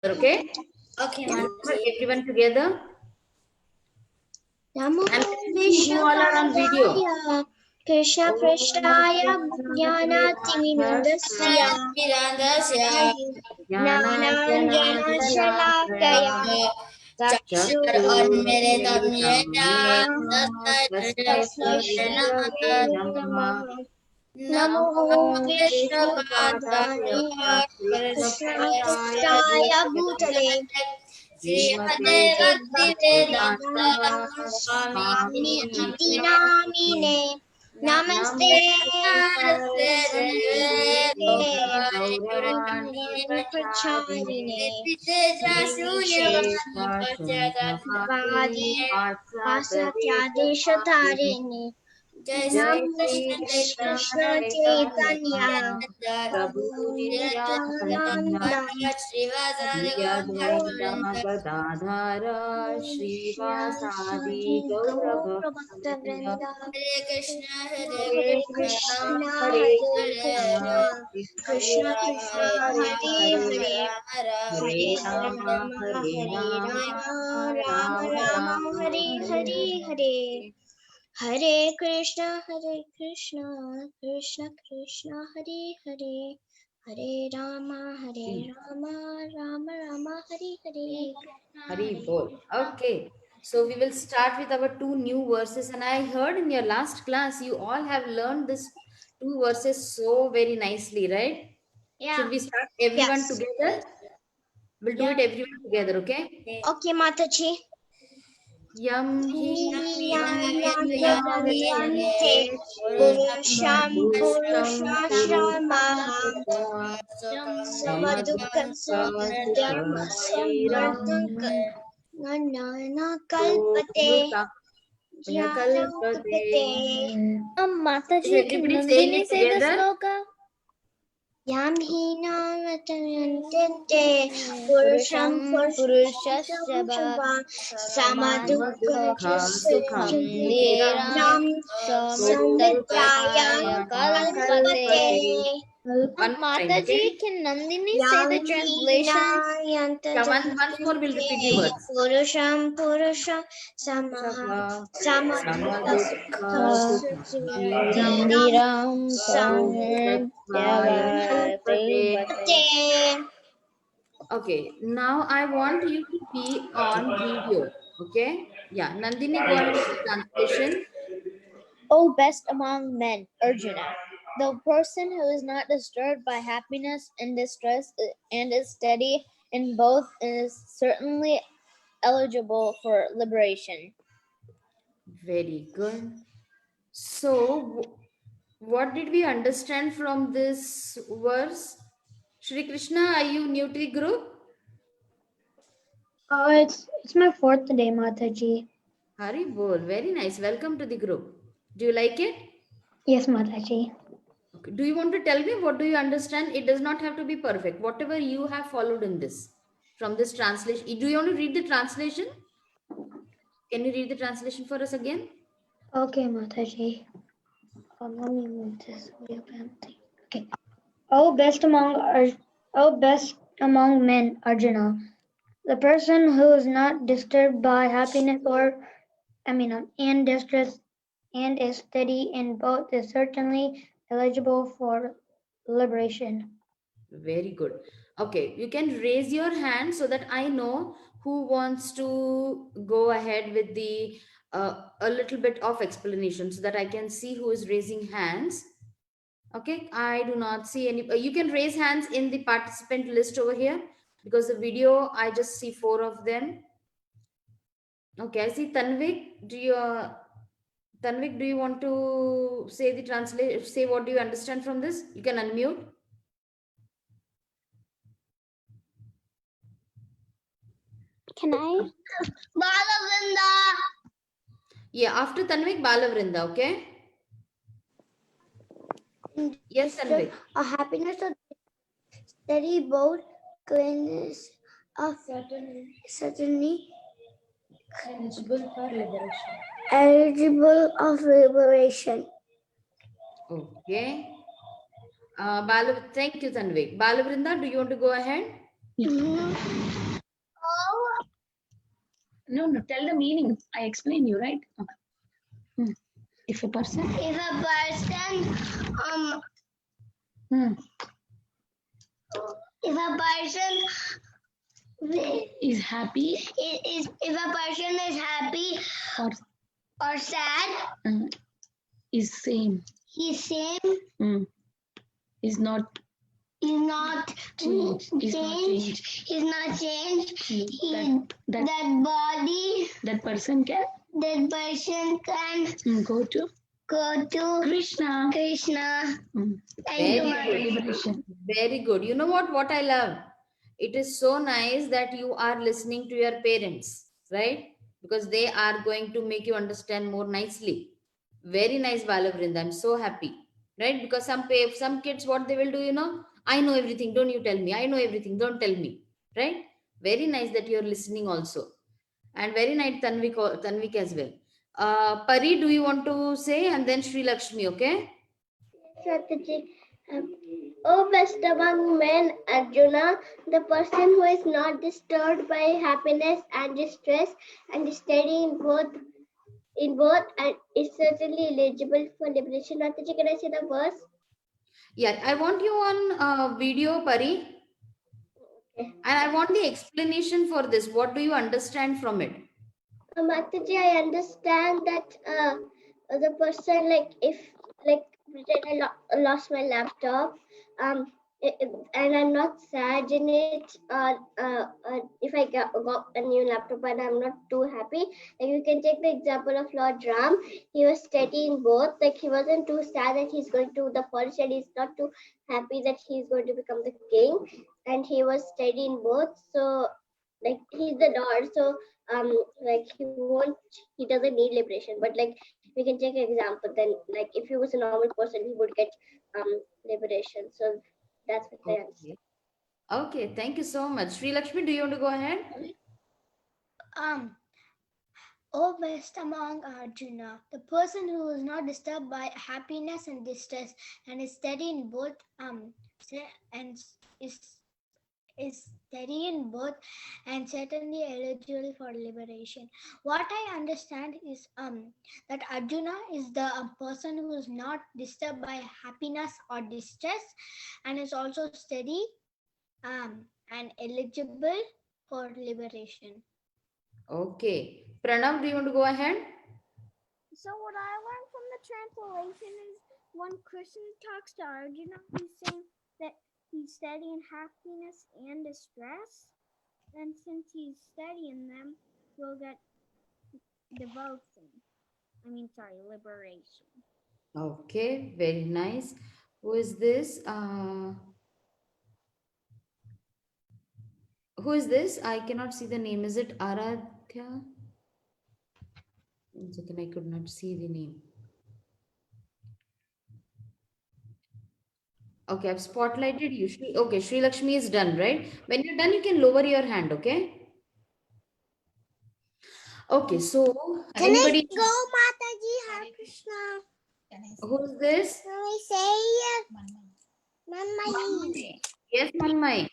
Okay? Okay, Everyone together? Namo I'm seeing you all are on video. Krishna Prashtaya Jnanatimindasya Nananjana Shalakaya Tasmai Shri Namaha Namo Vishnupadaya Krishna Prashtaya Bhutale Srimate Bhaktivedanta Bhaktivedanta Swamini Swamini Iti Namine Namaste Gauravani Pracharine Nirvishesha Vasatyadesh Jai Shri Namo Krishna Krishna Chaitanya Chaitanya Prabhu Prabhu Nityananda Nityananda Shri Advaita Gadadhara Srivasadi Shri Gaura Gaura Bhakta Bhakta Hare Hare Krishna Krishna, Hare Hare Krishna Krishna, Krishna Krishna Krishna Krishna, Hare Hare Hare Hare, Hare Hare Rama Rama, Hare Hare Rama Rama, Rama Rama Rama, Rama Hare Hare Hare Hare. Hare. Hare Krishna, Krishna Krishna, Hare Hare, Hare Rama, Rama Rama, Hare Hare. Hari Bol. Okay. So we will start with our two new verses. And I heard in your last class, you all have learned this two verses so very nicely, right? Yeah. Should we start everyone Yes. together? We'll do it everyone together, okay? Okay, Mataji. Yam hi Yante Purusham Purushashamaham Samadukam Samadhyam Samardam Nana Kalpate Kalpate. Is Mataji, can everybody saying Nandini it say the together? sloka? Yam Hinamate Purusham Purushashabha Samadukha Samadukam sukham Neram Ram Samudpaya Samvidyayam Kalpate. Kalpate. One more time, Mataji, okay? can Nandini say Yam the translation? Yeah, once more we'll repeat the words. Purusham Purusham Samaha Samadukha Samadukha sukham Neram Samudpaya Samudpaya kalpate. Kalpate. Okay, now I want you to be on video. Okay? Yeah, Nandini, go ahead with the translation. O best among men, Arjuna, the person who is not disturbed by happiness and distress and is steady in both is certainly eligible for liberation. Very good. So, what did we understand from this verse? Shri Krishna, are you new to the group? It's my fourth day, Mataji. Hari Bol, very nice. Welcome to the group. Do you like it? Yes, Mataji. Okay. Do you want to tell me what do you understand? It does not have to be perfect. Whatever you have followed in this, from this translation. Do you want to read the translation? Can you read the translation for us again? Okay, Mataji. Let me move this way up. Okay. Oh, best among men, Arjuna, the person who is not disturbed by happiness and distress, and is steady in both is certainly eligible for liberation. Very good. Okay, you can raise your hand so that I know who wants to go ahead with the a little bit of explanation so that I can see who is raising hands. Okay, I do not see any. You can raise hands in the participant list over here because the video I just see four of them. Okay, I see Tanvik. Tanvik, do you want to say the translate? Say what do you understand from this? You can unmute. Can I? Balavrinda. Yeah, after Tanvik, Balavrinda. Okay. Yes, Tanvik. A happiness of steady both cleanness of certainly eligible of liberation. Okay. Thank you, Tanvik. Balavrinda, do you want to go ahead? Mhm. No, tell the meaning. I explain you, right? Okay. If a person If a person hmm, if a person is happy is if a person is happy or or sad, is same, he's same, is not not changed, is not changed. He's not changed. That Body, that person can that person can go to Krishna. Thank you, Very Mother. good. Liberation. Very good. You know what I love? It is so nice that you are listening to your parents, right? Because they are going to make you understand more nicely. Very nice, Balavrinda. I'm so happy, right? Because some kids, what they will do, I know everything. Don't you tell me. I know everything. Don't tell me, right? Very nice that you're listening also, and very nice, Tanvik as well. Pari, do you want to say, and then Sri Lakshmi, okay? Strategic. O best among men, Arjuna, the person who is not disturbed by happiness and distress and is steady in both and is certainly eligible for liberation. Mataji, can I say the verse? Yeah, I want you on video, Pari, Okay. and I want the explanation for this. What do you understand from it? Mataji, I understand that the person, like, if, like, pretend I lost my laptop, and I'm not sad in it, if I got a new laptop and I'm not too happy, like, you can take the example of Lord Ram. He was steady in both, like, he wasn't too sad that he's going to the forest, and he's not too happy that he's going to become the king, and he was steady in both. So, like, he's the Lord, so like, he doesn't need liberation, but, like, we can take an example. Then, like, if he was a normal person, he would get liberation. So that's what I understand. Okay, thank you so much. Sri Lakshmi, do you want to go ahead? O best among Arjuna, the person who is not disturbed by happiness and distress and is steady in both and is steady in both and certainly eligible for liberation. What I understand is that Arjuna is the person who is not disturbed by happiness or distress and is also steady and eligible for liberation. Okay. Pranav, do you want to go ahead? So what I learned from the translation is when Krishna talks to Arjuna, he's saying that he's steady in happiness and distress. And since he's steady in them, he'll get devotion. Liberation. Okay, very nice. Who is this? Who is this? I cannot see the name. Is it Aradhya? 1 second, I could not see the name. Okay, I've spotlighted you. Okay, Sri Lakshmi is done, right? When you're done, you can lower your hand, okay? Okay, so anybody? Go, Mataji, Hare Krishna. Who's this? Can we say Manmai? Yes, Manmai.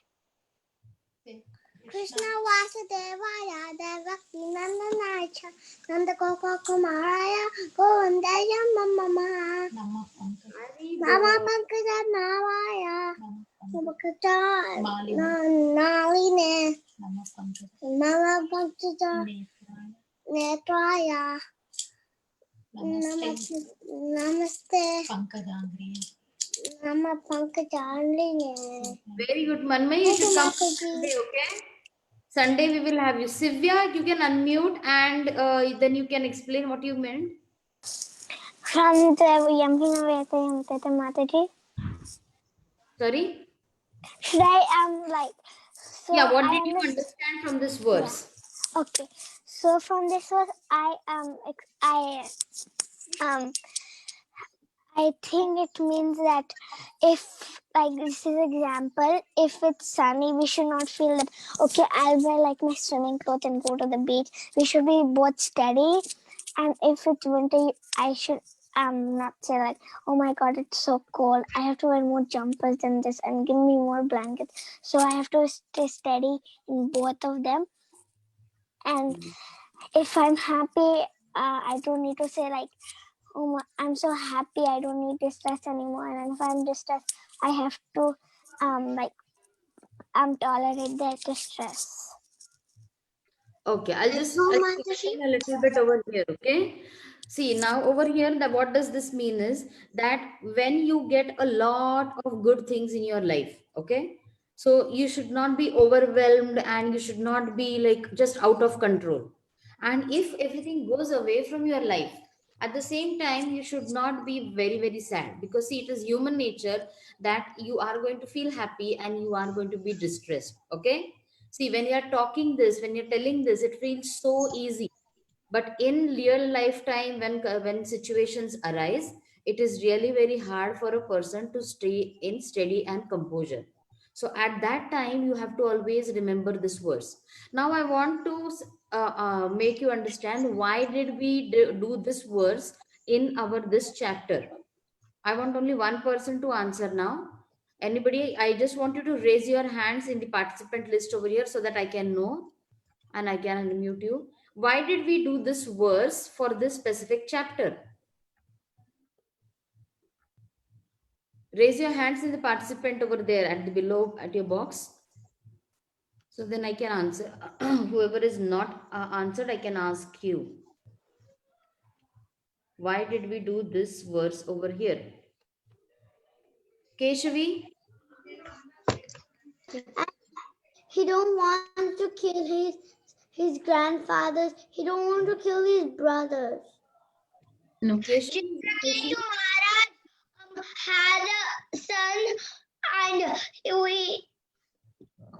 Krishna Vasudevaya Devaki Nandanaya Nanda Gopa Kumaraya Govindaya Mama Mama Pankaj Navaya Mama Naline Mama Pankaj Netraya Namaste Mama Pankaj Very good, Manmai. You should come Sunday, okay? Sunday we will have you. Sivya, you can unmute and then you can explain what you meant. From the Yamhina Veta Mataji. Sorry? Should I like so Yeah, what I did you understand from this verse? Yeah. Okay. So from this verse I think it means that if, like, this is example, if it's sunny, we should not feel that, okay, I'll wear like my swimming clothes and go to the beach. We should be both steady. And if it's winter, I should not say like, oh my god, it's so cold. I have to wear more jumpers than this and give me more blankets. So I have to stay steady in both of them. And if I'm happy, I don't need to say like, oh, I'm so happy, I don't need distress anymore. And if I'm distressed, I have to like tolerate that distress. Okay, I'll No, explain Mataji. a little bit over here. Okay. See, now over here, what does this mean is that when you get a lot of good things in your life, okay, so you should not be overwhelmed and you should not be like just out of control. And if everything goes away from your life, at the same time, you should not be very, very sad, because see, it is human nature that you are going to feel happy and you are going to be distressed. Okay. See, when you're talking this, when you're telling this, it feels so easy. But in real lifetime, when situations arise, it is really very hard for a person to stay in steady and composure. So at that time, you have to always remember this verse. Now, I want to make you understand why did we do this verse in our this chapter. I want only one person to answer now. Anybody, I just want you to raise your hands in the participant list over here so that I can know and I can unmute you. Why did we do this verse for this specific chapter? Raise your hands in the participant over there at the below at your box. So then I can answer. Whoever is not answered, I can ask you. Why did we do this verse over here? Keshavi? He don't want to kill his grandfathers. He don't want to kill his brothers. No. Keshavi? Chitraketu Maharaj had a son, and we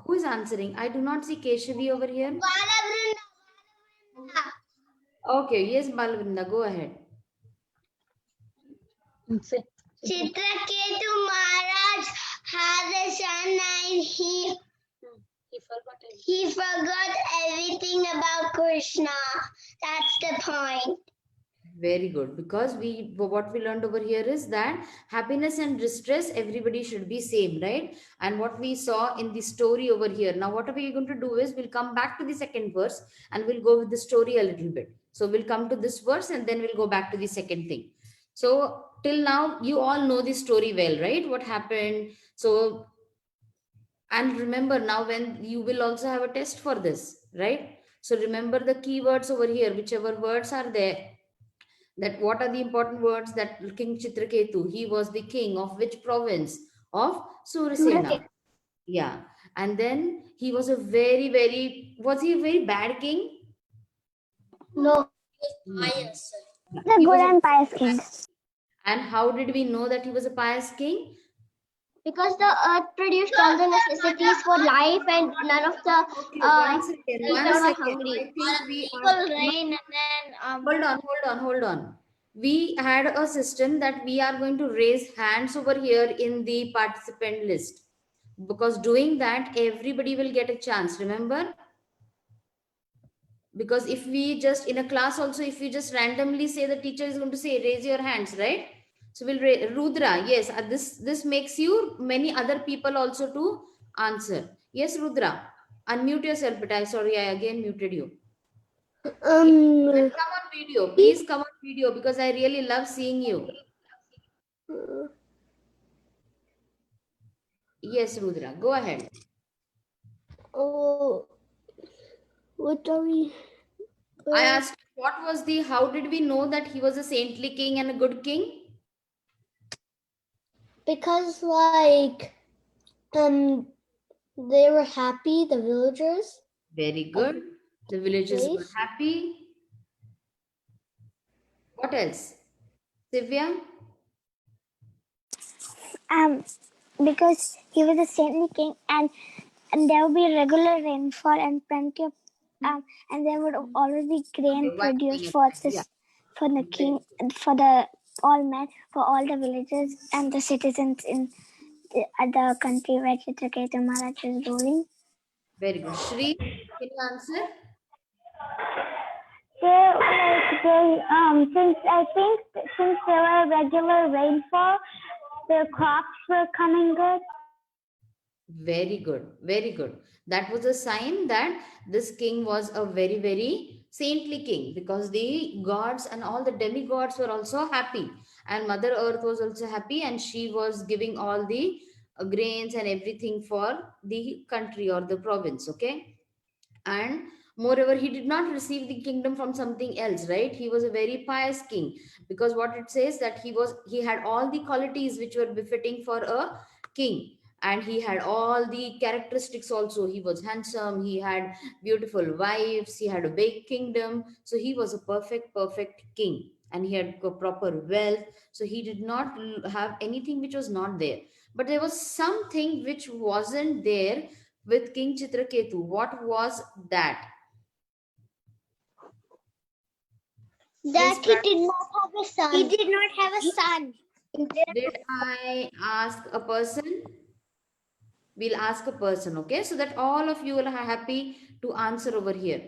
Who is answering? I do not see Keshavi over here. Balavrinda. Okay, yes, Balvinda, go ahead. Say. Chitraketu Maharaj had a son, and he forgot everything about Krishna. That's the point. Very good. Because what we learned over here is that happiness and distress, everybody should be same, right? And what we saw in the story over here. Now, what we are going to do is we'll come back to the second verse and we'll go with the story a little bit. So we'll come to this verse and then we'll go back to the second thing. So till now, you all know the story well, right? What happened? So, and remember now when you will also have a test for this, right? So remember the keywords over here, whichever words are there, that what are the important words, that King Chitraketu, he was the king of which province? Of Surasena. Yeah. And then he was was he a very bad king? No. No. The He good was and pious king. and how did we know that he was a pious king? Because the earth produced all the necessities for life, and none of the Okay, one second, one children were second. hungry. I think we are Rain, and then hold on. We had a system that we are going to raise hands over here in the participant list, because doing that everybody will get a chance, remember? Because if we just in a class also, if we just randomly say, the teacher is going to say raise your hands, right? So we'll Rudra, yes, this makes you many other people also to answer. Yes, Rudra, unmute yourself. But I sorry, I again muted you. And come on video, please come on video, because I really love seeing you. Yes, Rudra, go ahead. oh, what are we? I asked what was the, how did we know that he was a saintly king and a good king? Because they were happy, the villagers. Very good. The villagers were Yes. happy. What else? Divya? Because he was a saintly king, and there would be regular rainfall and plenty of and there would always be grain Okay, one produced minute. for this Yeah. for the king, for the all men, for all the villagers and the citizens in the country where Chitraketu Maharaj is ruling. Very good. Shri, can you answer? Since there were regular rainfall, the crops were coming good. Very good. Very good. That was a sign that this king was a very, very saintly king, because the gods and all the demigods were also happy, and Mother Earth was also happy, and she was giving all the grains and everything for the country or the province. Okay. And moreover, he did not receive the kingdom from something else, right? He was a very pious king, because what it says that he had all the qualities which were befitting for a king, and he had all the characteristics also. He was handsome, he had beautiful wives, he had a big kingdom, so he was a perfect king, and he had proper wealth. So he did not have anything which was not there, but there was something which wasn't there with King Chitraketu. What was that? That he did not have a son. He did not have a son. Did I ask a person? We'll ask a person, okay? So that all of you will are happy to answer over here.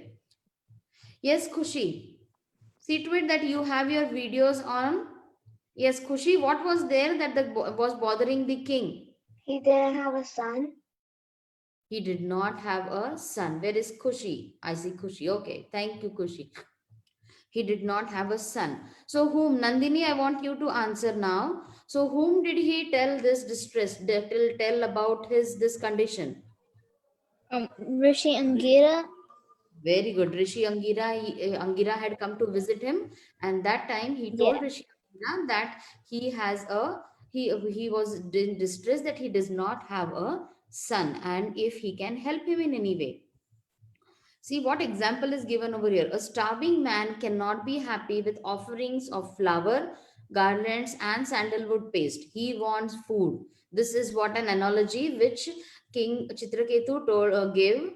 Yes, Khushi. See to it that you have your videos on. Yes, Khushi, what was there that was bothering the king? He didn't have a son. He did not have a son. Where is Khushi? I see Khushi. Okay, thank you, Khushi. He did not have a son. So whom? Nandini, I want you to answer now. So whom did he tell this distress, tell about his this condition? Rishi Angira. Very good. Rishi Angira, Angira had come to visit him, and that time he told Yeah. Rishi Angira that he has a he was in distress, that he does not have a son, and if he can help him in any way. See what example is given over here. A starving man cannot be happy with offerings of flower, garlands, and sandalwood paste. He wants food. This is what an analogy which King Chitraketu gave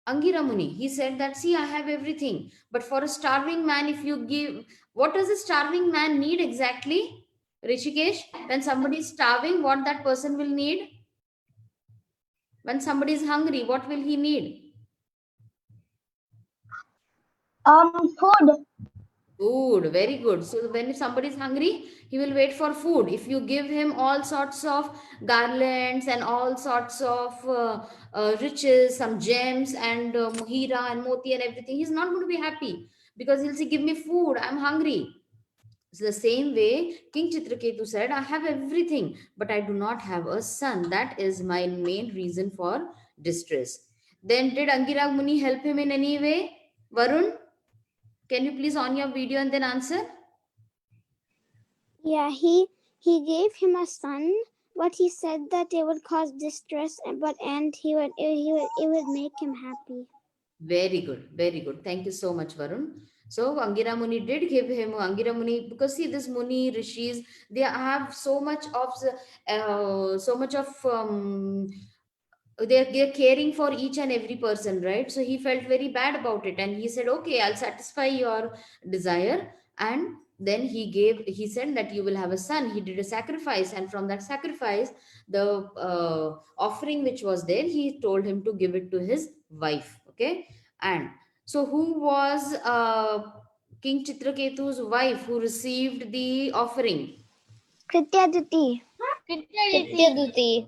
Angira Muni. He said that, see, I have everything. But for a starving man, if you give, what does a starving man need exactly? Rishikesh, when somebody is starving, what that person will need? When somebody is hungry, what will he need? Food. Food, very good. So when somebody is hungry, he will wait for food. If you give him all sorts of garlands and all sorts of riches, some gems and mohira and moti and everything, he's not going to be happy, because he'll say, "Give me food. I'm hungry." So the same way, King Chitraketu said, "I have everything, but I do not have a son. That is my main reason for distress." Then did Angira Muni help him in any way? Varun? Can you please on your video and then answer? Yeah, he gave him a son, but he said that it would cause distress, and it would make him happy. Very good, very good. Thank you so much, Varun. So Angira Muni did give him Angira Muni, because see this Muni rishis, they have so much of they're caring for each and every person, right? So he felt very bad about it, and he said, okay, I'll satisfy your desire. And then he said that you will have a son. He did a sacrifice, and from that sacrifice, the offering which was there, he told him to give it to his wife. Okay. And so who was King Chitraketu's wife who received the offering? Krityaduti. Krityaduti.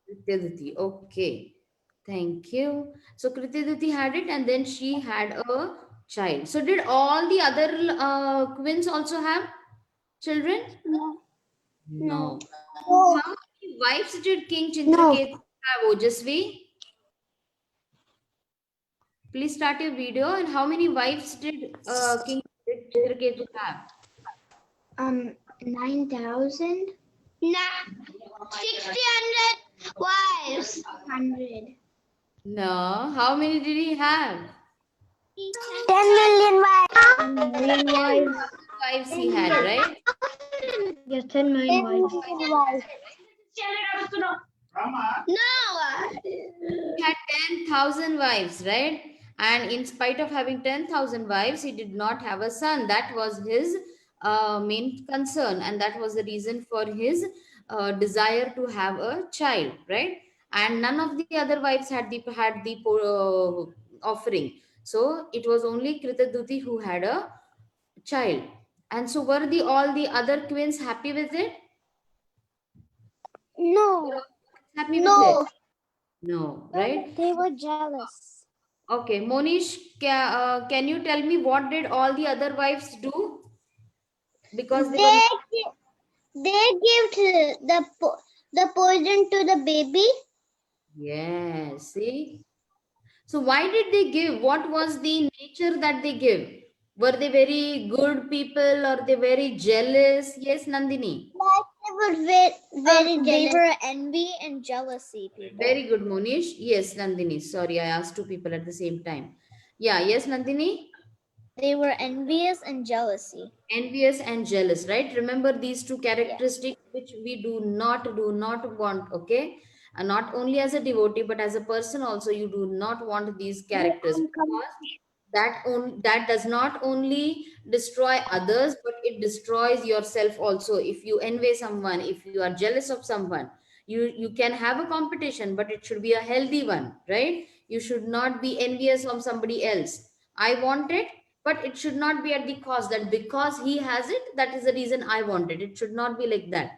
Krityaduti. Okay. Thank you. So Krityaduti had it, and then she had a child. So did all the other queens also have children? No. No. No. How many wives did King No. Chitraketu have, Ojasvi? Please start your video. And how many wives did King Chitraketu have? 9,000. Nah. 600 wives. 100. No. How many did he have? 10 million wives. 10 million 10 wives. wives he had, right? Yes, 10 million wives. No. He had 10,000 wives, right? And in spite of having 10,000 wives, he did not have a son. That was his main concern, and that was the reason for his desire to have a child, right? And none of the other wives had the offering. So it was only Kritaduti who had a child. And so were the all the other queens happy with it? No. Happy with it? No, right? They were jealous. Okay, Monish, can you tell me what did all the other wives do? Because they were They give the poison to the baby. yes, see. So why did they give? What was the nature that they give? Were they very good people or they very jealous? Yes, Nandini. They were very They jealous. Were envy and jealousy people. Very good, Monish. Yes, Nandini. Sorry, I asked two people at the same time. Yeah, yes, Nandini. They were envious and jealousy. Envious and jealous, right? Remember these two characteristics which we do not want, okay? And not only as a devotee, but as a person also, you do not want these characters because that does not only destroy others, but it destroys yourself also. If you envy someone, if you are jealous of someone, you can have a competition, but it should be a healthy one, right? You should not be envious of somebody else. I want it, but it should not be at the cost that because he has it, that is the reason I want it. It should not be like that.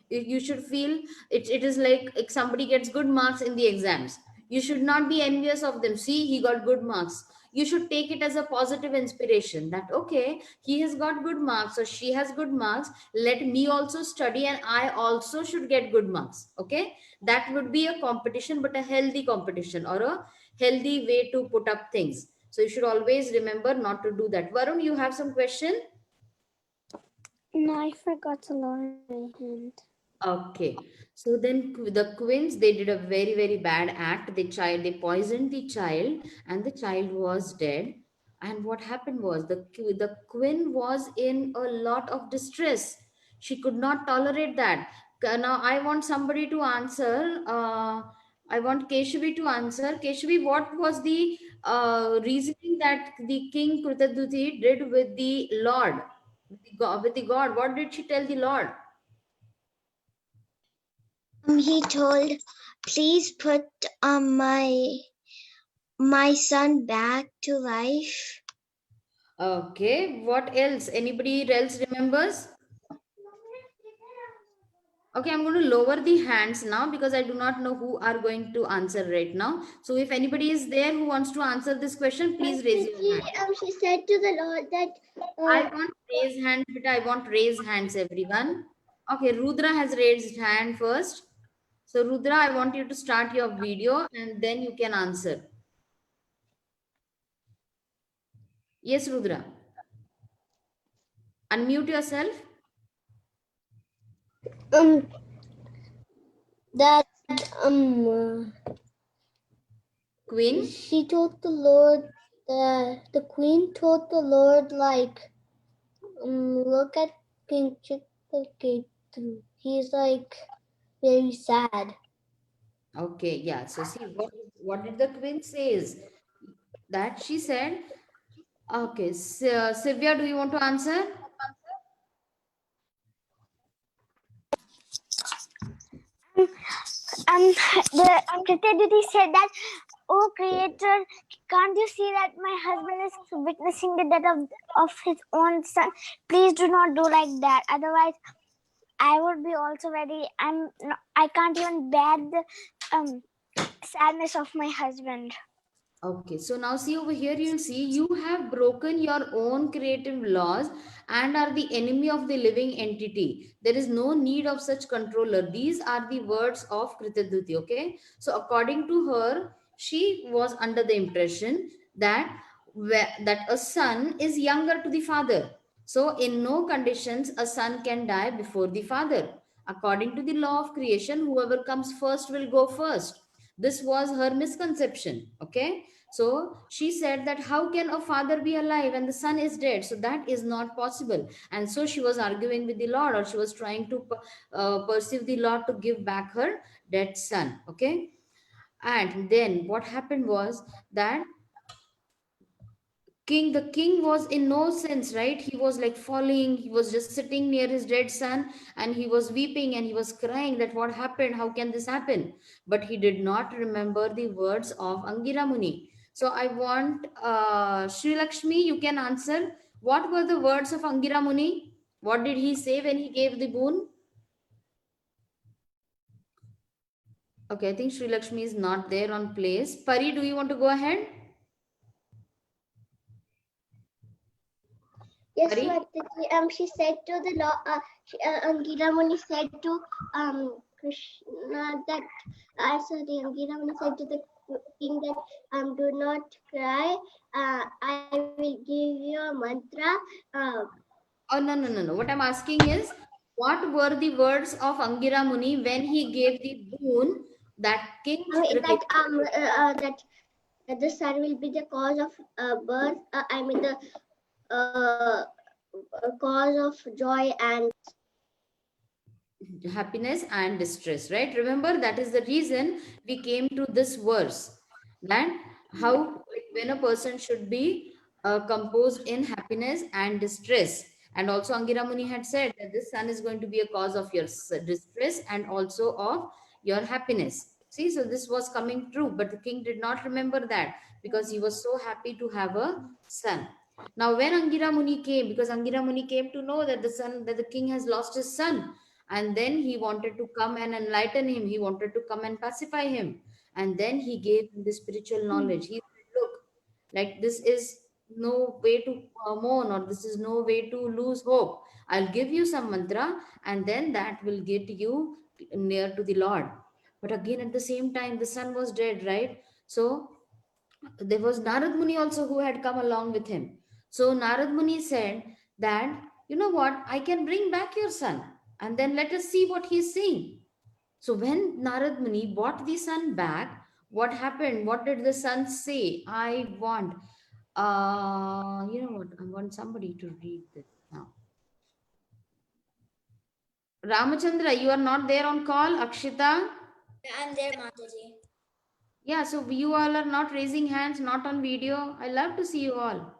You should feel it is like if somebody gets good marks in the exams, you should not be envious of them. See, he got good marks. You should take it as a positive inspiration that okay, he has got good marks or she has good marks, let me also study and I also should get good marks. Okay, that would be a competition, but a healthy competition or a healthy way to put up things. So you should always remember not to do that. Varun, you have some question? No, I forgot to lower my hand. Okay. So then the queens, they did a very, very bad act. They poisoned the child and the child was dead. And what happened was the queen was in a lot of distress. She could not tolerate that. Now I want somebody to answer. I want Keshavi to answer. Keshavi, what was the reasoning that the king Krutaduti did with the Lord, with the God? What did she tell the Lord? He told, please put my son back to life. Okay, what else? Anybody else remembers? Okay, I'm going to lower the hands now because I do not know who are going to answer right now. So if anybody is there who wants to answer this question, please raise your hand. She said to the Lord that I want raise hands, but I want raise hands, everyone. Okay, Rudra has raised hand first. So Rudra, I want you to start your video and then you can answer. Yes, Rudra. Unmute yourself. that Queen. she told the Lord that the queen told the Lord like look at King Chickadee. He's like very sad. Okay, yeah. So see what did the queen says? That she said, okay, Sylvia, do you want to answer? The Krityaduti said that, oh creator, can't you see that my husband is witnessing the death of his own son? Please do not do like that, otherwise I would be also I can't even bear the sadness of my husband. Okay, so now see over here, you'll see you have broken your own creative laws and are the enemy of the living entity. There is no need of such controller. These are the words of Krityaduti, okay? So according to her, she was under the impression that that a son is younger to the father. So in no conditions a son can die before the father. According to the law of creation, whoever comes first will go first. This was her misconception, okay? So she said that how can a father be alive and the son is dead? So that is not possible. And so she was arguing with the Lord, or she was trying to perceive the Lord to give back her dead son. Okay. And then what happened was that the king was in no sense, right? He was like falling. He was just sitting near his dead son and he was weeping and he was crying that what happened? How can this happen? But he did not remember the words of Angira Muni. So I want Sri Lakshmi, you can answer. What were the words of Angira Muni? What did he say when he gave the boon? Okay, I think Sri Lakshmi is not there on place. Pari, do you want to go ahead? Yes, Hari? Mataji. She said to the Lord, Angila Muni said to Krishna that, Angila Muni said to the king that, do not cry. I will give you a mantra. Oh, no. What I'm asking is, what were the words of Angira Muni when he gave the boon that King Chitraketu? That the sun will be the cause of birth. The cause of joy and Happiness and distress, right? Remember, that is the reason we came to this verse, that how, like, when a person should be composed in happiness and distress. And also Angira Muni had said that this sun is going to be a cause of your distress and also of your happiness. See, so this was coming true, but the king did not remember that because he was so happy to have a son. Now when Angira Muni came, because Angira Muni came to know that the king has lost his son, and then he wanted to come and enlighten him, he wanted to come and pacify him, and then he gave him the spiritual knowledge. He said, look, like, this is no way to mourn, or this is no way to lose hope. I'll give you some mantra, and then that will get you near to the Lord. But again, at the same time, the son was dead, right? So there was Narad Muni also who had come along with him. So Narad Muni said that, you know what, I can bring back your son, and then let us see what he's saying. So when Narad Muni brought the son back, what happened? What did the son say? You know what? I want somebody to read this now. Ramachandra, you are not there on call. Akshita? I'm there, Mataji. Yeah, so you all are not raising hands, not on video. I love to see you all.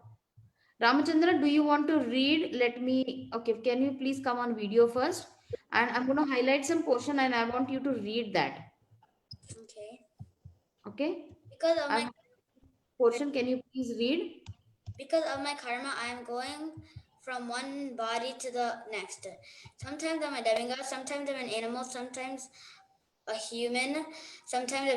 Ramachandra, do you want to read? Let me, okay, can you please come on video first? And I'm going to highlight some portion and I want you to read that. Okay. Okay? Because of my Portion, can you please read? karma, I am going from one body to the next. Sometimes I'm a demigod, sometimes I'm an animal, sometimes a human, sometimes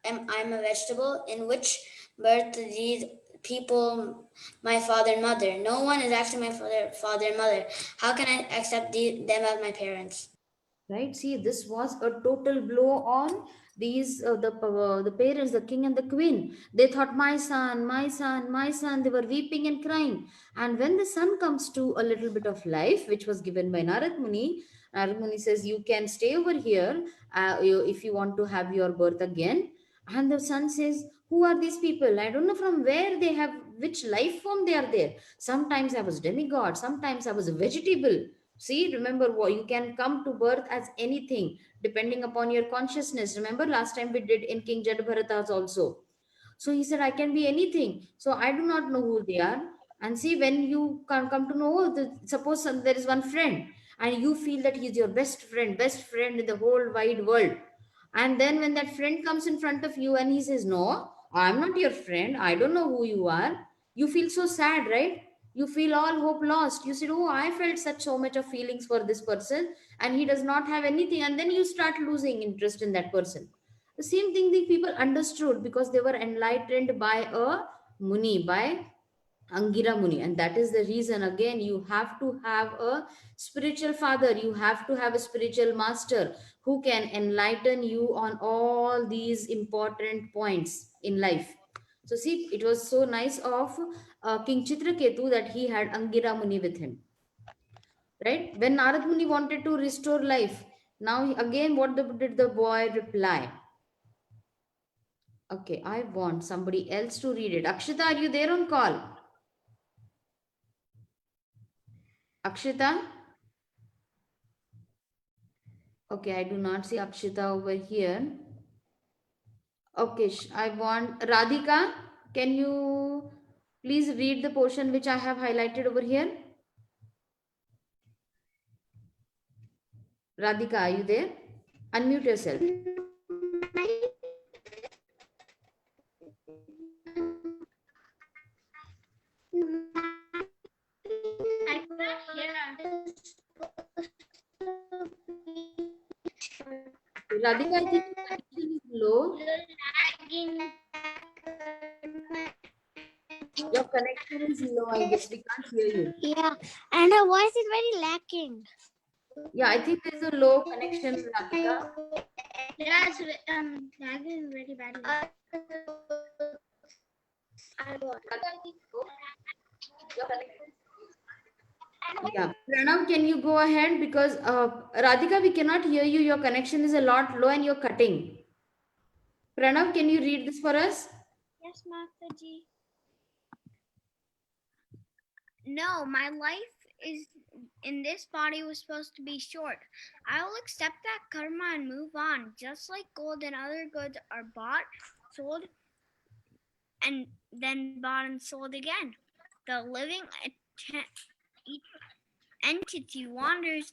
I'm a vegetable, in which birth these people my father and mother. No one is actually my father and mother. How can I accept them as my parents? Right, see, this was a total blow on these the parents, the king and the queen. They thought, my son, my son, my son. They were weeping and crying. And when the son comes to a little bit of life, which was given by Narad Muni, Narad Muni says, you can stay over here if you want to have your birth again. And the son says, who are these people? I don't know from where they have, which life form they are there. Sometimes I was demigod, sometimes I was a vegetable. See, remember, what you can come to birth as anything depending upon your consciousness. Remember, last time we did in King Jadabharatas also. So he said, I can be anything. So I do not know who they are. And see, when you can come to know, suppose there is one friend and you feel that he is your best friend in the whole wide world. And then when that friend comes in front of you and he says, no, I'm not your friend, I don't know who you are, you feel so sad, right? You feel all hope lost. You said, oh, I felt such so much of feelings for this person and he does not have anything. And then you start losing interest in that person. The same thing the people understood because they were enlightened by a Muni, by Angira Muni. And that is the reason, again, you have to have a spiritual father, you have to have a spiritual master who can enlighten you on all these important points in life. So, see, it was so nice of King Chitraketu that he had Angira Muni with him. Right? When Narad Muni wanted to restore life, now again, what did the boy reply? Okay, I want somebody else to read it. Akshita, are you there on call? Akshita? Okay, I do not see Akshita over here. Okay, I want Radhika. Can you please read the portion which I have highlighted over here? Radhika, are you there? Unmute yourself. Radhika, I think the connection is low. Your connection is low, I guess. We can't hear you. Yeah, and her voice is very lacking. Yeah, I think there's a low connection, Radhika. Yes, lagging very badly. Yeah, Pranav, can you go ahead? Because Radhika, we cannot hear you. Your connection is a lot low and you're cutting. Pranav, can you read this for us? Yes, Mataji. No, my life is in this body was supposed to be short. I will accept that karma and move on. Just like gold and other goods are bought, sold, and then bought and sold again. The living entity wanders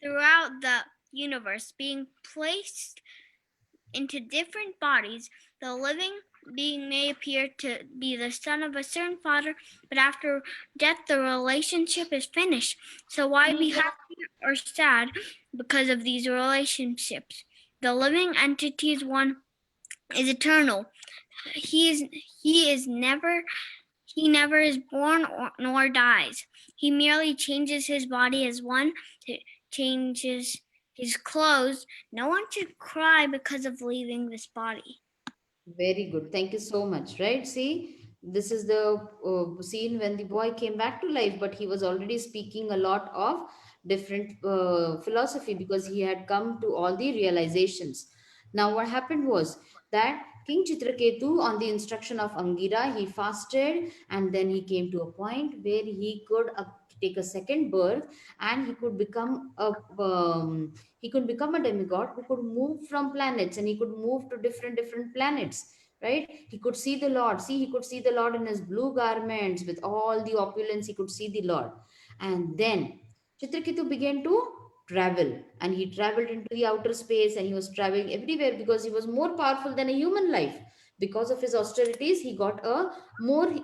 throughout the universe, being placed into different bodies. The living being may appear to be the son of a certain father, but after death, the relationship is finished. So why be happy or sad because of these relationships? The living entity is one is eternal. He never is born nor dies. He merely changes his body as one changes his clothes. No one should cry because of leaving this body. Very good. Thank you so much. Right? See, this is the scene when the boy came back to life, but he was already speaking a lot of different philosophy because he had come to all the realizations. Now, what happened was that King Chitraketu, on the instruction of Angira, he fasted and then he came to a point where he could take a second birth and he could become a demigod who could move from planets and he could move to different planets, right? He could see the Lord. See, he could see the Lord in his blue garments with all the opulence. He could see the Lord. And then Chitraketu began to travel and he traveled into the outer space and he was traveling everywhere because he was more powerful than a human life. Because of his austerities, he got a more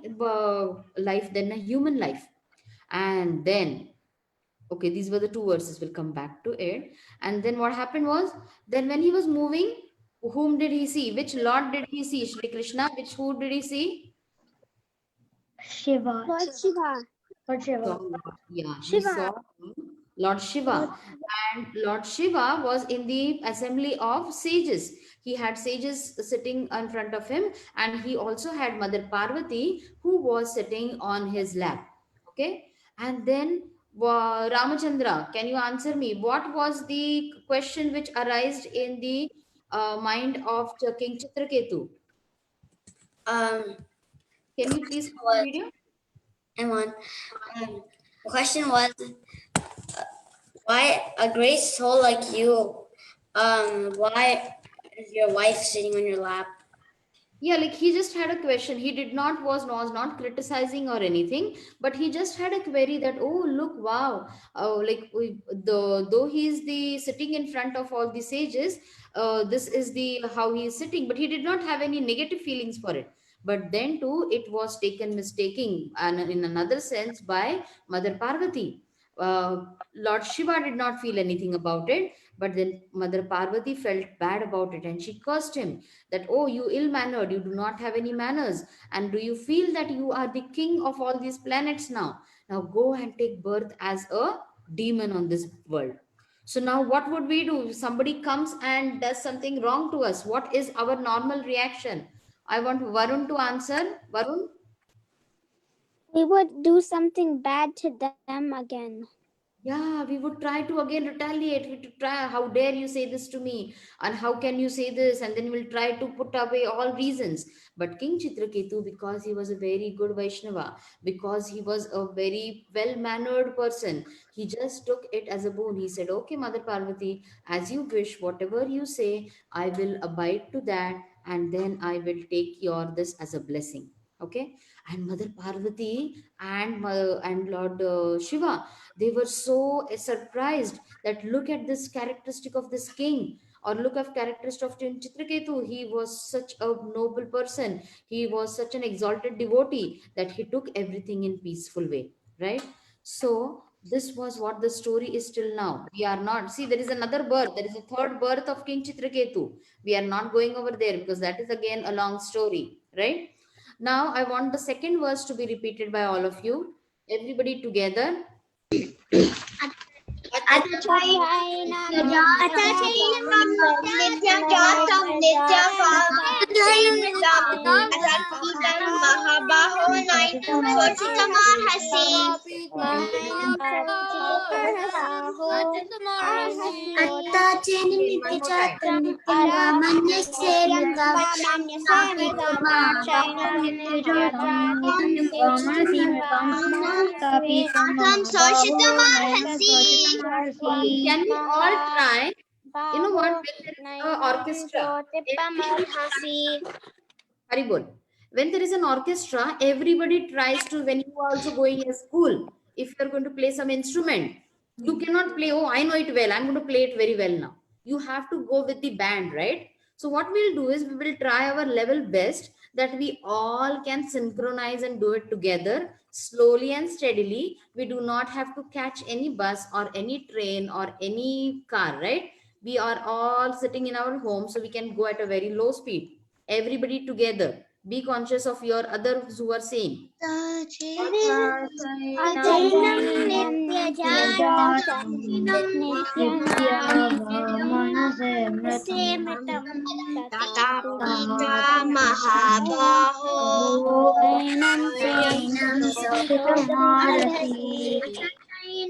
life than a human life. And then, okay, these were the two verses. We'll come back to it. And then what happened was, then when he was moving, whom did he see? Which Lord did he see? Shri Krishna. Which who did he see? Shiva. Lord Shiva. Lord Saw Shiva. Lord, yeah, he Shiva. saw Lord Shiva. And Lord Shiva was in the assembly of sages. He had sages sitting in front of him, and he also had Mother Parvati who was sitting on his lap. Okay. And then Ramachandra, can you answer me? What was the question which arose in the mind of King Chitraketu? Um, Can you please come on was video? and one. The question was, why a great soul like you? Why is your wife sitting on your lap? Yeah, like he just had a question. He did not was not criticizing or anything, but he just had a query that, oh look, wow, like though he is the sitting in front of all the sages, this is the how he is sitting, but he did not have any negative feelings for it. But then too, it was taken mistaking and in another sense by Mother Parvati. Lord Shiva did not feel anything about it, but then Mother Parvati felt bad about it and she cursed him that, oh, you ill mannered, you do not have any manners, and do you feel that you are the king of all these planets now? Now go and take birth as a demon on this world. So now what would we do if somebody comes and does something wrong to us? What is our normal reaction? I want Varun to answer. Varun? We would do something bad to them again. Yeah, we would try to again retaliate. We would try, how dare you say this to me? And how can you say this? And then we'll try to put away all reasons. But King Chitraketu, because he was a very good Vaishnava, because he was a very well mannered person, he just took it as a boon. He said, okay, Mother Parvati, as you wish, whatever you say, I will abide to that. And then I will take your this as a blessing. Okay. And Mother Parvati and Lord Shiva, they were so surprised that look at this characteristic of this king, or look at characteristic of Chitraketu. He was such a noble person. He was such an exalted devotee that he took everything in peaceful way, right? So this was what the story is till now. We are not, see, there is another birth. There is a third birth of King Chitraketu. We are not going over there because that is again a long story, right? Now I want the second verse to be repeated by all of you. Everybody together. Again, one more time. Can we all try? You know what? When there is an orchestra, Haribol. When there is an orchestra, everybody tries to, when you are also going in school, if you are going to play some instrument, you cannot play, oh, I know it well, I'm going to play it very well now. You have to go with the band, right? So what we'll do is we will try our level best that we all can synchronize and do it together slowly and steadily. We do not have to catch any bus or any train or any car, right? We are all sitting in our home, so we can go at a very low speed. Everybody together. Be conscious of your others who are saying.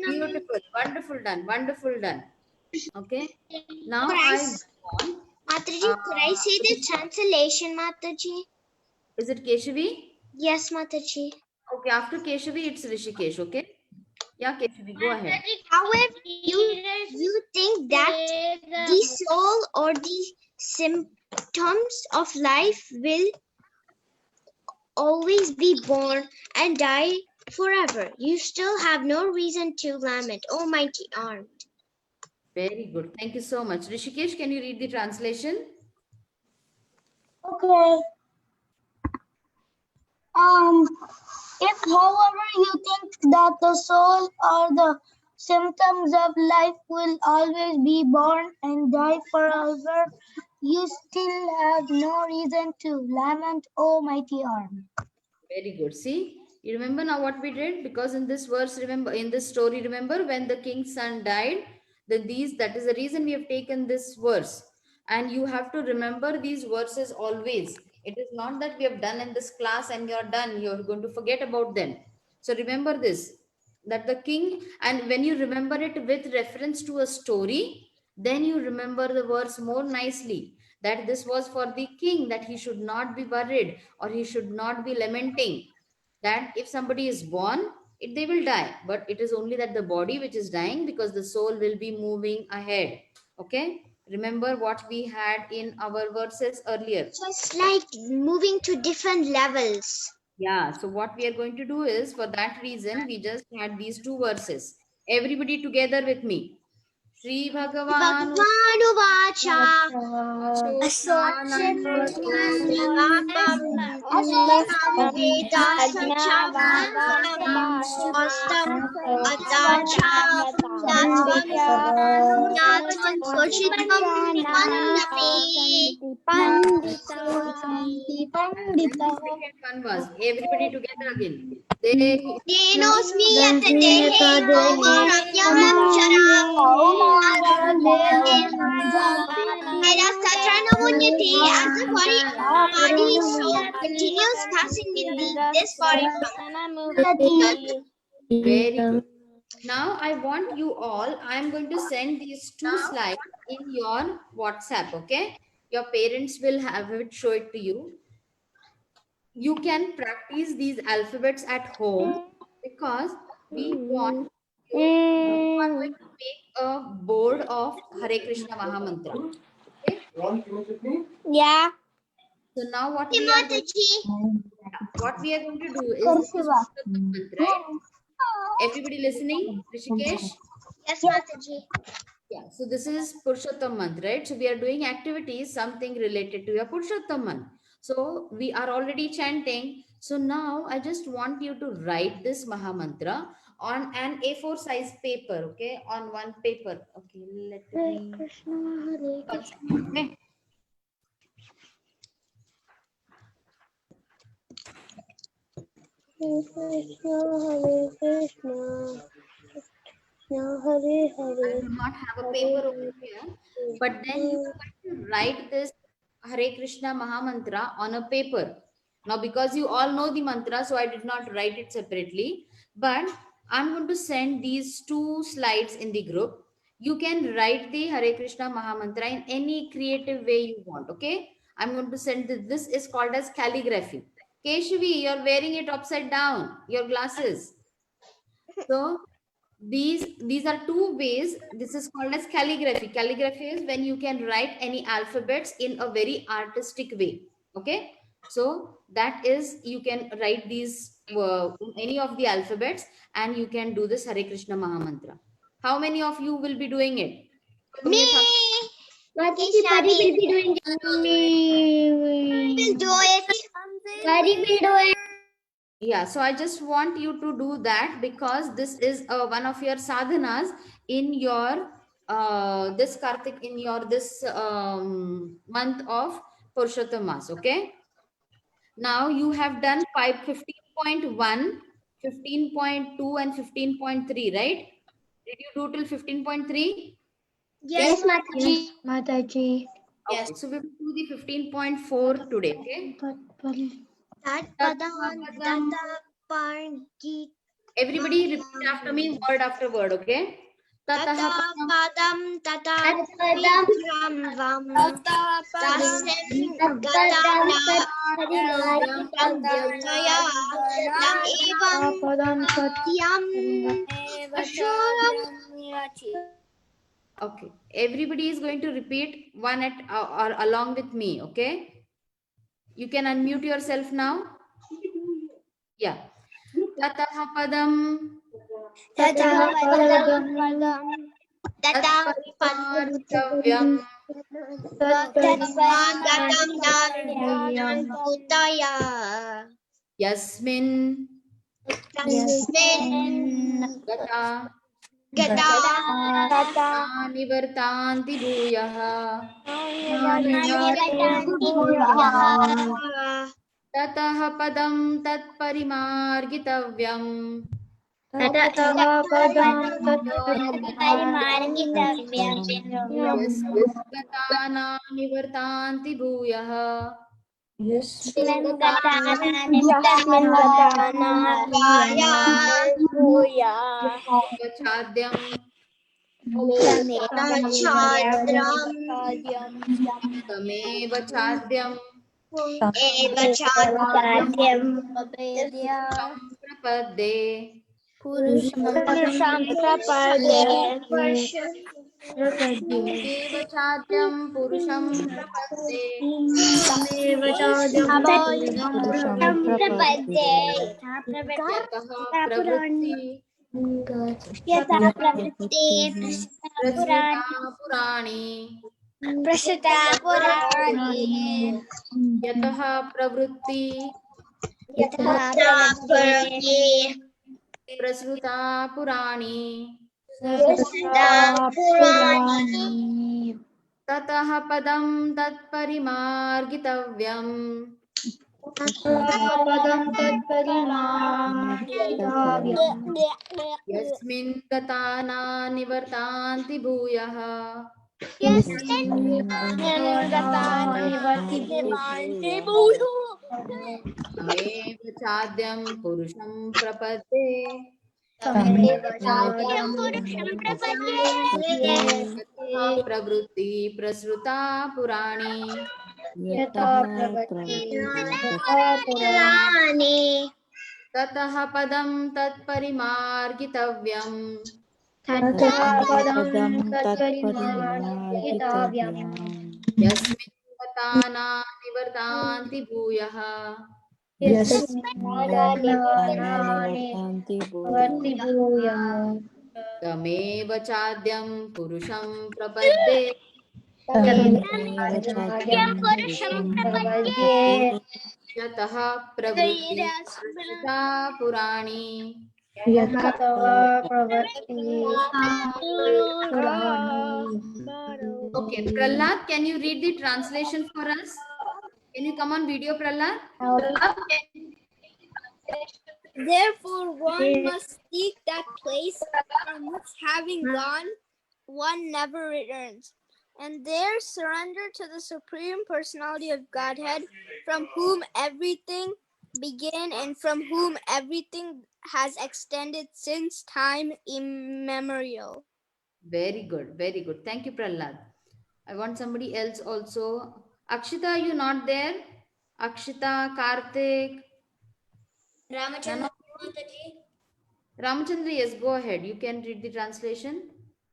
Beautiful. Wonderful done. Wonderful done. Okay. Now I want. Mataji, could I say the translation, Mataji? Is it Keshavi? Yes, Mataji. Okay. After Keshavi, it's Rishikesh. Okay. Yeah, Keshavi, go ahead. However, you think that the soul or the symptoms of life will always be born and die forever. You still have no reason to lament, Almighty Arm. Very good. Thank you so much. Rishikesh, can you read the translation? Okay. If, however, you think that the soul or the symptoms of life will always be born and die forever, you still have no reason to lament, O mighty arm. Very good. See, you remember now what we did? Because in this verse, remember, in this story, remember when the king's son died, then that is the reason we have taken this verse. And you have to remember these verses always. It is not that we have done in this class and you're done, you're going to forget about them. So remember this, that the king, and when you remember it with reference to a story, then you remember the verse more nicely, that this was for the king, that he should not be worried or he should not be lamenting, that if somebody is born, they will die, but it is only that the body which is dying, because the soul will be moving ahead. Okay, remember what we had in our verses earlier. Just like moving to different levels. Yeah, so what we are going to do is, for that reason, we just had these two verses. Everybody together with me. Sri Bhagavan One was everybody together again. Denos miyate dehe Omaram Mera satrana munyati as the body soul continues passing in this body from. Very good. Now I want you all, I am going to send these two slides in your WhatsApp, okay? Your parents will have it, show it to you. You can practice these alphabets at home, because we want you are going to make a board of Hare Krishna Mahamantra. Okay? Yeah. So now what we are going to do is this is Purushottam mantra, right? Everybody listening? Rishikesh? Yes, Mataji. Yeah, so this is Purushottam mantra, right? So we are doing activities, something related to your Purushottam mantra. So we are already chanting. So now I just want you to write this Maha Mantra on an A4 size paper, okay? On one paper. Okay, let me. Okay. Hare I do not have a paper over here, but then you are going to write this Hare Krishna Mahamantra on a paper. Now, because you all know the mantra, so I did not write it separately, but I'm going to send these 2 slides in the group. You can write the Hare Krishna Mahamantra in any creative way you want. Okay, I'm going to send this. This is called as calligraphy. Keshavi, you're wearing it upside down, your glasses. So these are 2 ways. This is called as calligraphy. Calligraphy is when you can write any alphabets in a very artistic way. Okay, so that is, you can write these any of the alphabets, and you can do this Hare Krishna Mahamantra. How many of you will be doing it? Show me a thumbs up. Mataji, Pari will be doing it. Do it. Pari will do it. Yeah, so I just want you to do that, because this is one of your sadhanas in your this Kartik, in your this month of Purushottam Mas. Okay, now you have done 15.1, 15.2 and 15.3, right? Did you do till 15.3? Yes, Mataji. Yes, Mataji. Okay, so we will do the 15.4 today. Okay, everybody repeat after me, word after word. Okay, Tataha padam. Okay, everybody is going to repeat one at or along with me. Okay, you can unmute yourself now. Yeah, Tataha padam tatparimargavyam yasmin gata nivartanti bhuyah tatah padam tatparimargitavyam yasmin gata nivartanti bhuyah chadyam tamev chadyam prapadde tamev chadyam purusham prapadde yatah pravritti prasruta purani yatah pravritti prasruta purani tatah padam tatparimargitavyam yasmin gatana nivartanti bhuyah tamev chadyam purusham prapadde yatah pravritti prasruta purani tatah padam tatparimargitavyam yasmin gatana nivartanti bhuyah tamev chadyam purusham prapadde yatah pravritti prasruta purani. Okay, Prahlad, can you read the translation for us? Can you come on video, Prahlad? Therefore, one must seek that place from which, having gone, one never returns, and there surrender to the Supreme Personality of Godhead, from whom everything began and from whom everything has extended since time immemorial. Very good. Very good. Thank you, Prahlad. I want somebody else also. Akshita, are you not there? Akshita, Karthik, none Ramachandra of Mataji. Ramachandra, yes, go ahead. You can read the translation.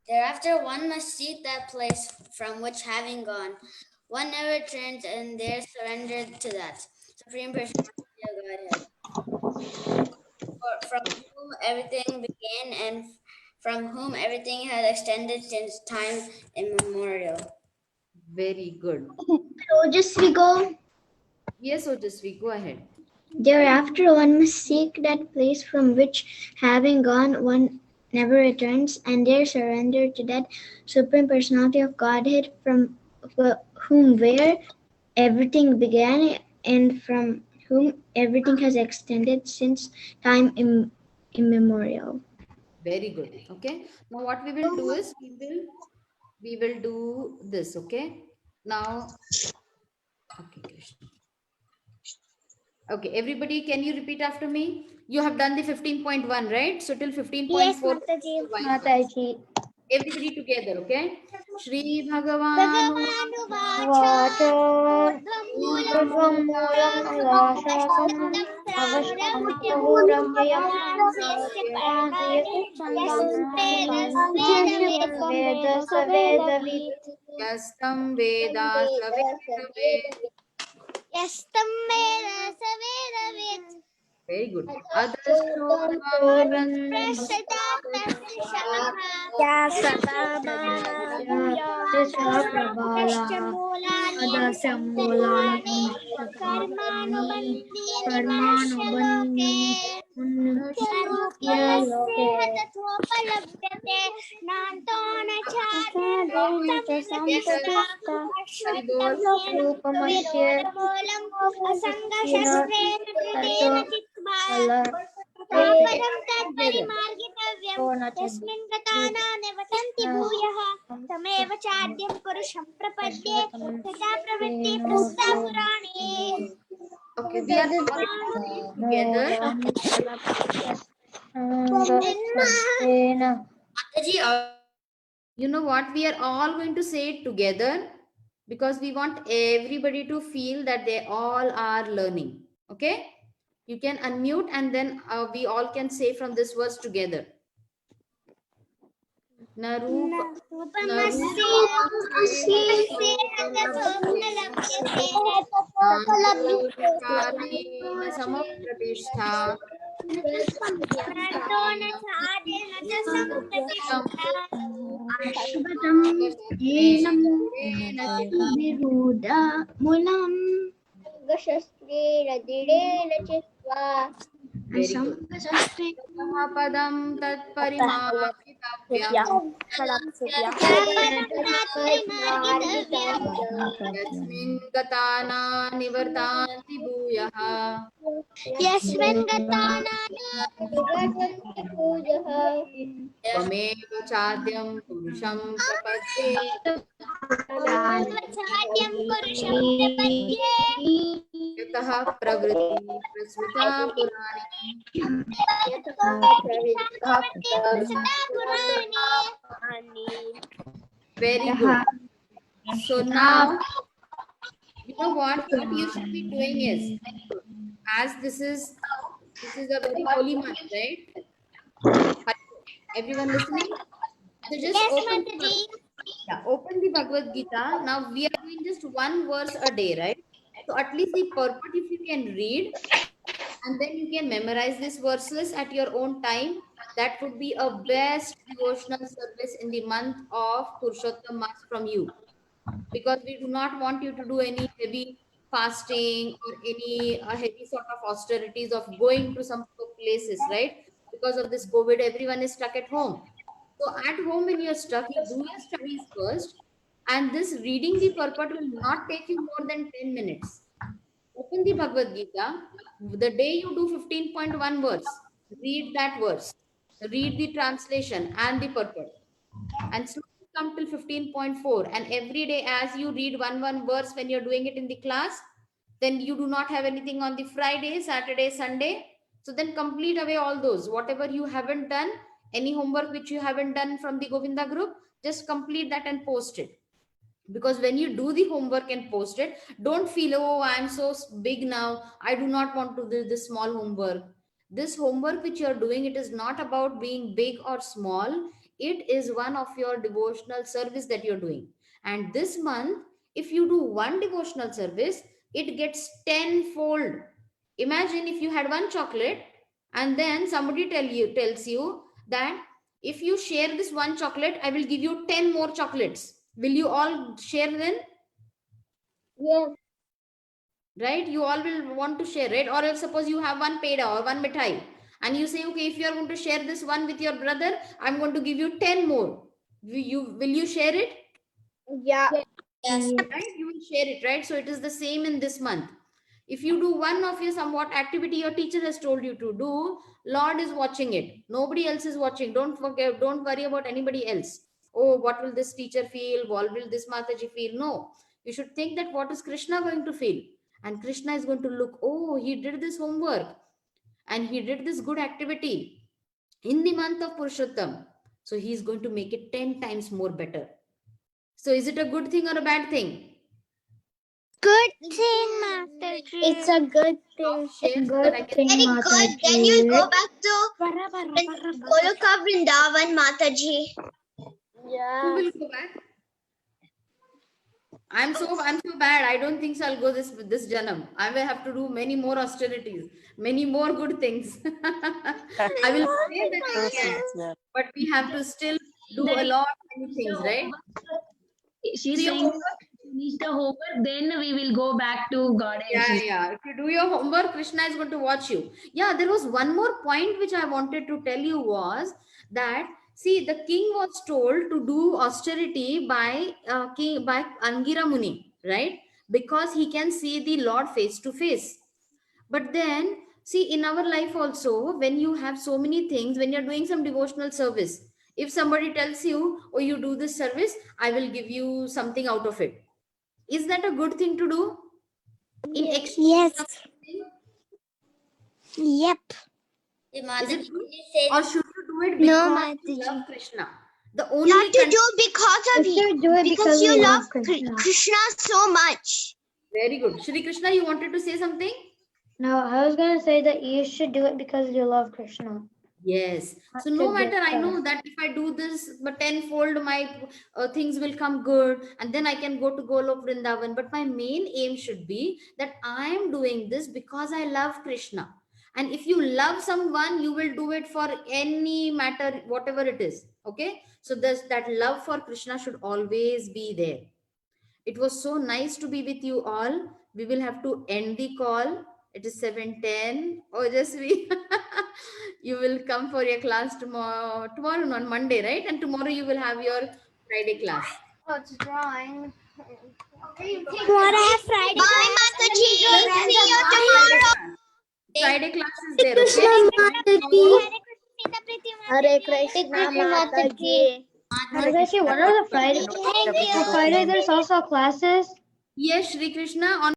Thereafter, one must seek that place from which, having gone, one never returns, and there surrendered to that Supreme Personality of Godhead, from whom everything began and from whom everything has extended since time immemorial. Very good. Ojasvi, go. Yes, Ojasvi, go ahead. Thereafter, one must seek that place from which, having gone, one never returns, and there surrender to that Supreme Personality of Godhead, from whom where everything began, and from whom everything has extended since time immemorial. Very good. Okay. Now what we will do is we will do this. Okay. Now, okay, Krishna. Okay, everybody, can you repeat after me? You have done the 15.1, right? So till 15.4. Mataji. Mataji. Everybody together, okay? Shri Bhagavanu Vacha ऊर्ध्वं Urdhvam मूलं यदाशासनम् अवश्यं बहुरव्ययं वेद स वेदवित् Yastam Veda Saved. Yastam Veda Savedavit. Very good. Adashodvaran पदं तत्परिमार्गितव्यं यस्मिन् गता न निवसन्ति भूयः तमेव चाद्यं पुरुषं प्रपद्ये यथा प्रवृत्ति प्रस्तुता पुराणे. Okay, we are all going to say it together. Mataji, You know what? We are all going to say it together because we want everybody to feel that they all are learning. Okay? You can unmute and then we all can say from this verse together. Narupa Samapratishta मूलम् शस्त्रेण दृढेन चित्वा padam tat parimahitavya yasmin gatana nivartanti bhuyaha यस्मिन् गता न त्वमेव चाद्यं पुरुषं प्रपद्ये चाद्यं पुरुषं प्रपद्ये यतः प्रवृत्ति प्रसृता पुराणे very good. So now you know what you should be doing is, as this is a very holy month, right? Everyone listening? So just open the Bhagavad Gita. Now we are doing just one verse a day, right? So at least the purport if you can read, and then you can memorize these verses at your own time. That would be a best devotional service in the month of Purushottam Mas from you. Because we do not want you to do any heavy fasting or any heavy sort of austerities of going to some places, right? Because of this COVID, everyone is stuck at home. So at home when you're stuck, you do your studies first, and this reading the purport will not take you more than 10 minutes. Open the Bhagavad Gita. The day you do 15.1 verse, read that verse, read the translation and the purport, and slowly come till 15.4. And every day, as you read one verse when you're doing it in the class, then you do not have anything on the Friday, Saturday, Sunday. So then complete away all those. Whatever you haven't done, any homework which you haven't done from the Govinda group, just complete that and post it. Because when you do the homework and post it, don't feel, oh, I'm so big now, I do not want to do this small homework. This homework which you're doing, it is not about being big or small. It is one of your devotional service that you're doing. And this month, if you do one devotional service, it gets tenfold. Imagine if you had one chocolate and then somebody tells you that if you share this one chocolate, I will give you 10 more chocolates. Will you all share then? Yes. Right? You all will want to share, right? Or else suppose you have one peda or one mithai and you say, okay, if you are going to share this one with your brother, I'm going to give you 10 more. Will you share it? Yeah. Yes. Right? You will share it, right? So it is the same in this month. If you do one of your somewhat activity your teacher has told you to do, Lord is watching it. Nobody else is watching. Don't forget, don't worry about anybody else. Oh, what will this teacher feel? What will this Mataji feel? No. You should think that what is Krishna going to feel? And Krishna is going to look, oh, he did this homework and he did this good activity in the month of Purushottam. So he is going to make it 10 times more better. So is it a good thing or a bad thing? Good thing, Mataji. It's a good thing. Share so that I can Very good. Then you'll go back to Goloka Vrindavan, Mataji. Who Yeah. will go back? I'm so bad. I don't think so. I'll go this janam. I will have to do many more austerities, many more good things. I will say that I can, but we have to still do a lot many things, right? She's So your saying homework- finish the homework, then we will go back to garden. yeah. If you do your homework, Krishna is going to watch you. Yeah, there was one more point which I wanted to tell you was that see, the king was told to do austerity by Angira Muni, right? Because he can see the Lord face to face. But then, see, in our life also, when you have so many things, when you're doing some devotional service, if somebody tells you, oh, you do this service, I will give you something out of it. Is that a good thing to do? In exchange Yes. of something? Yep. Hey, Is Mataji, it can good? you say Or this? should you do it No, because you Mataji. love Krishna? The You only have to do because of You should do it because you love Krishna. Krishna so much. Very good. Shri Krishna, you wanted to say something? No, I was gonna say that you should do it because you love Krishna. Yes. So Not no to matter, get I know praise. that if I do this, but tenfold my things will come good, and then I can go to Golok Vrindavan. But my main aim should be that I am doing this because I love Krishna. And if you love someone, you will do it for any matter, whatever it is. Okay. So that love for Krishna should always be there. It was so nice to be with you all. We will have to end the call. It is 7:10. Oh, just we. You will come for your class tomorrow. Tomorrow, on Monday, right? And tomorrow you will have your Friday class. Oh, it's drawing. Tomorrow I have Friday Bye, class. Mataji. See you Friday tomorrow. class. Friday class is there, okay? Hare Krishna Mataji. Mataji, what are the Friday? Thank For you. Friday, there's also classes. Yes, Shri Krishna. On